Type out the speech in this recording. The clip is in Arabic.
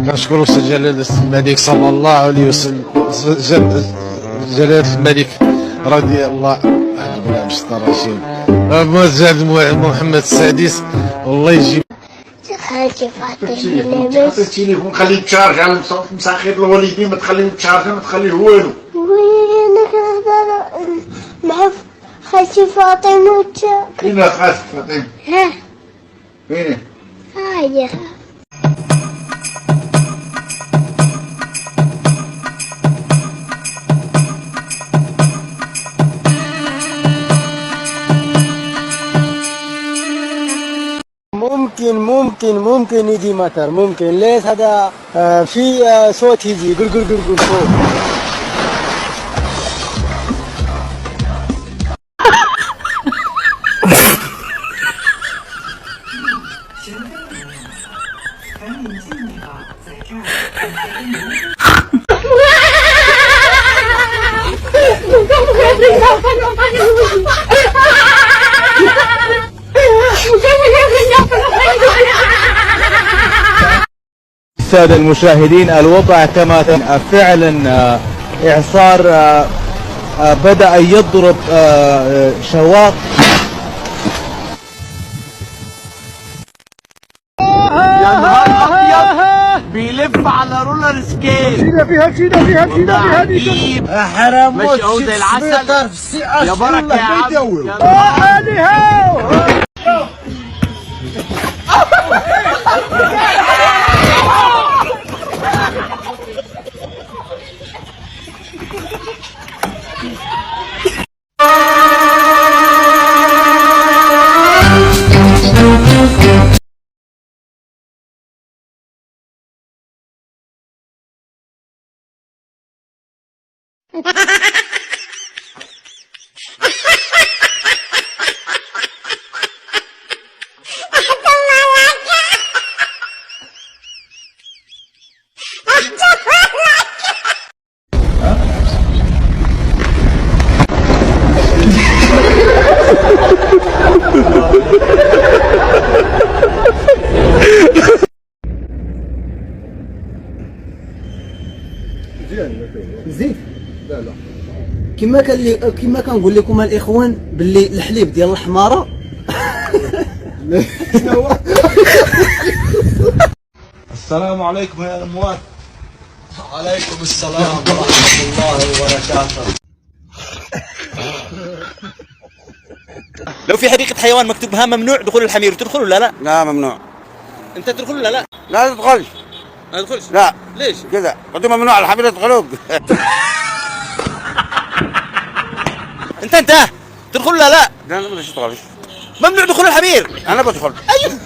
كنشكروا سي جلالة الملك صلى الله عليه وسلم، جلالة الملك رضي الله عنه محمد السادس، والله يجيب خالتي فاطمة لاباس. التليفون خليه تشارج على مساخير الوالدين، ما تخليه تشارج، ما تخليه والو. انا كنهضر مع خالتي فاطمة. فين خالتك فاطمة؟ ها فين؟ هاي ممكن يجي مطر، ممكن. ليش هذا في صوت يجي قل قل قل قل صوت. السادة المشاهدين، الوضع كما فعلا إعصار بدأ يضرب شواطئ. يا نهار ابيض بيلف على رولر سكيت. فيها يا حرام ماشي اهو زي العسل. يا بركه يا عم. زين. لا كما كنقول لكم الاخوان باللي الحليب ديال الحماره. السلام عليكم يا اموات. وعليكم السلام ورحمة الله وبركاته. لو في حديقة حيوان مكتوب ها ممنوع دخول الحمير، تدخل ولا لا؟ لا ممنوع. انت تدخل ولا لا؟ لا تدخلش. ما تدخلش؟ لا. ليش؟ كذا قلت ممنوع الحمير يدخلوك. انت تدخل ولا لا؟ لا انا ما بديش ادخل. ممنوع دخول الحمير. انا بدخل. ايوه.